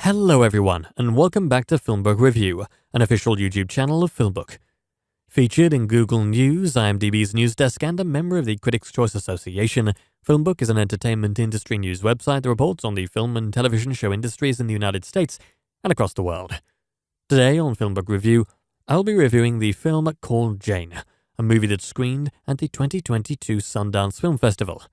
Hello everyone, and welcome back to FilmBook Review, an official YouTube channel of FilmBook. Featured in Google News, IMDb's news desk, and a member of the Critics' Choice Association, FilmBook is an entertainment industry news website that reports on the film and television show industries in the United States and across the world. Today on FilmBook Review, I'll be reviewing the film Called Jane, a movie that screened at the 2022 Sundance Film Festival.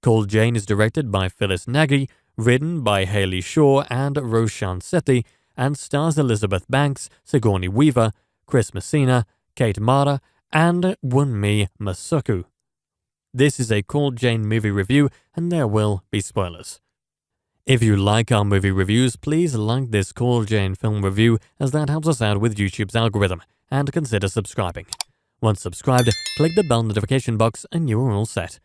Called Jane is directed by Phyllis Nagy, written by Haley Shaw and Roshan Sethi, and stars Elizabeth Banks, Sigourney Weaver, Chris Messina, Kate Mara, and Wunmi Masuku. This is a Called Jane movie review, and there will be spoilers. If you like our movie reviews, please like this Called Jane film review, as that helps us out with YouTube's algorithm, and consider subscribing. Once subscribed, click the bell notification box and you are all set.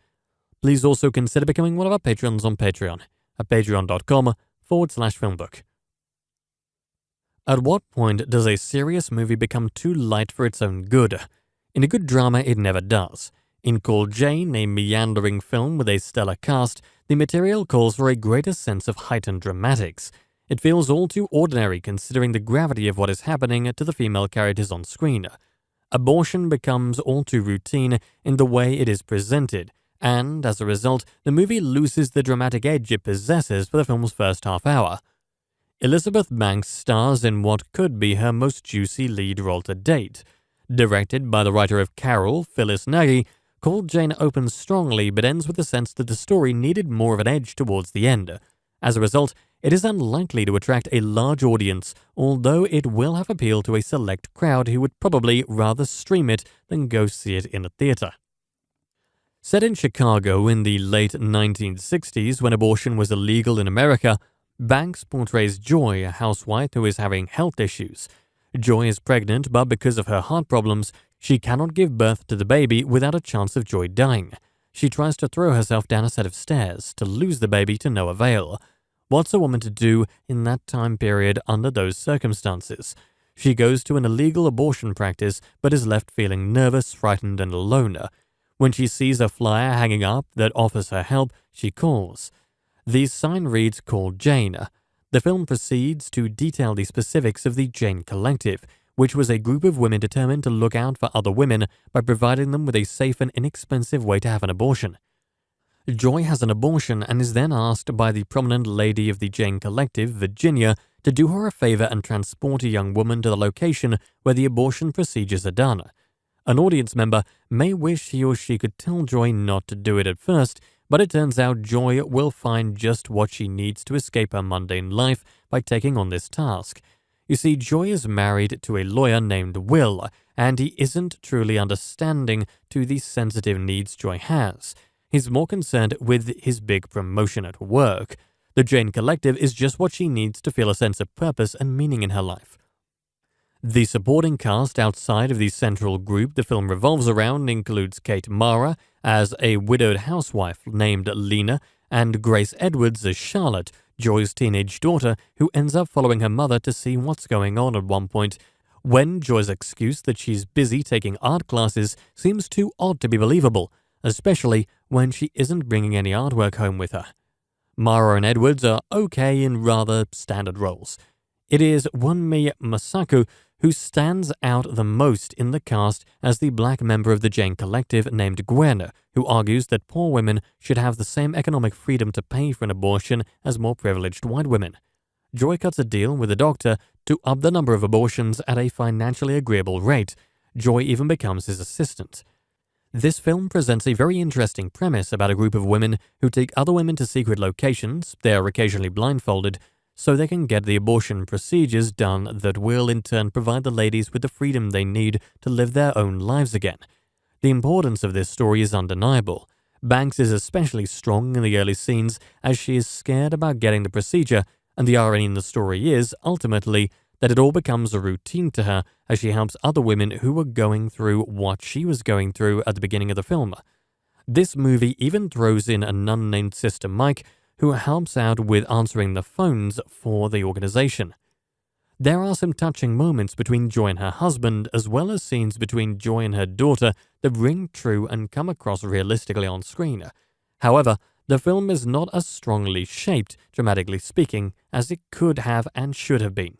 Please also consider becoming one of our patrons on Patreon at patreon.com/filmbook. At what point does a serious movie become too light for its own good? In a good drama, it never does. In Called Jane, a meandering film with a stellar cast, the material calls for a greater sense of heightened dramatics. It feels all too ordinary considering the gravity of what is happening to the female characters on screen. Abortion becomes all too routine in the way it is presented, and, as a result, the movie loses the dramatic edge it possesses for the film's first half hour. Elizabeth Banks stars in what could be her most juicy lead role to date. Directed by the writer of Carol, Phyllis Nagy, Called Jane opens strongly but ends with the sense that the story needed more of an edge towards the end. As a result, it is unlikely to attract a large audience, although it will have appeal to a select crowd who would probably rather stream it than go see it in a theater. Set in Chicago in the late 1960s, when abortion was illegal in America, Banks portrays Joy, a housewife who is having health issues. Joy is pregnant, but because of her heart problems, she cannot give birth to the baby without a chance of Joy dying. She tries to throw herself down a set of stairs to lose the baby to no avail. What's a woman to do in that time period under those circumstances? She goes to an illegal abortion practice, but is left feeling nervous, frightened, and alone. When she sees a flyer hanging up that offers her help, she calls. The sign reads Called Jane. The film proceeds to detail the specifics of the Jane Collective, which was a group of women determined to look out for other women by providing them with a safe and inexpensive way to have an abortion. Joy has an abortion and is then asked by the prominent lady of the Jane Collective, Virginia, to do her a favor and transport a young woman to the location where the abortion procedures are done. An audience member may wish he or she could tell Joy not to do it at first, but it turns out Joy will find just what she needs to escape her mundane life by taking on this task. You see, Joy is married to a lawyer named Will, and he isn't truly understanding to the sensitive needs Joy has. He's more concerned with his big promotion at work. The Jane Collective is just what she needs to feel a sense of purpose and meaning in her life. The supporting cast outside of the central group the film revolves around includes Kate Mara as a widowed housewife named Lena, and Grace Edwards as Charlotte, Joy's teenage daughter, who ends up following her mother to see what's going on at one point, when Joy's excuse that she's busy taking art classes seems too odd to be believable, especially when she isn't bringing any artwork home with her. Mara and Edwards are okay in rather standard roles. It is Wunmi Masuku who stands out the most in the cast as the black member of the Jane Collective named Gwen, who argues that poor women should have the same economic freedom to pay for an abortion as more privileged white women. Joy cuts a deal with a doctor to up the number of abortions at a financially agreeable rate. Joy even becomes his assistant. This film presents a very interesting premise about a group of women who take other women to secret locations, they are occasionally blindfolded, so they can get the abortion procedures done that will in turn provide the ladies with the freedom they need to live their own lives again. The importance of this story is undeniable. Banks is especially strong in the early scenes as she is scared about getting the procedure, and the irony in the story is, ultimately, that it all becomes a routine to her as she helps other women who were going through what she was going through at the beginning of the film. This movie even throws in an unnamed sister Mike, who helps out with answering the phones for the organization. There are some touching moments between Joy and her husband, as well as scenes between Joy and her daughter that ring true and come across realistically on screen. However, the film is not as strongly shaped, dramatically speaking, as it could have and should have been.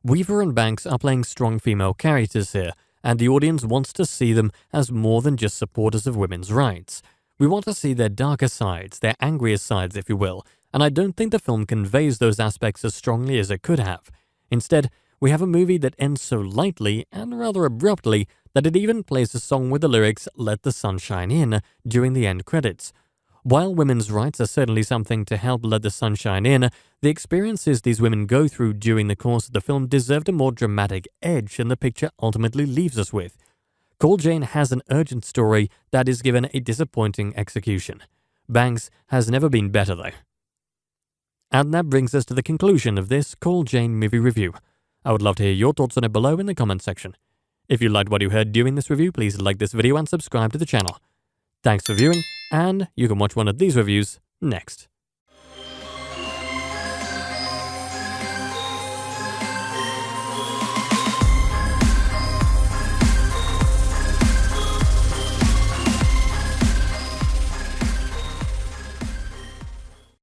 Weaver and Banks are playing strong female characters here, and the audience wants to see them as more than just supporters of women's rights. We want to see their darker sides, their angrier sides, if you will, and I don't think the film conveys those aspects as strongly as it could have. Instead, we have a movie that ends so lightly and rather abruptly that it even plays a song with the lyrics "Let the Sun Shine In" during the end credits. While women's rights are certainly something to help let the sun shine in, the experiences these women go through during the course of the film deserved a more dramatic edge than the picture ultimately leaves us with. Call Jane has an urgent story that is given a disappointing execution. Banks has never been better though. And that brings us to the conclusion of this Call Jane movie review. I would love to hear your thoughts on it below in the comment section. If you liked what you heard during this review, please like this video and subscribe to the channel. Thanks for viewing, and you can watch one of these reviews next.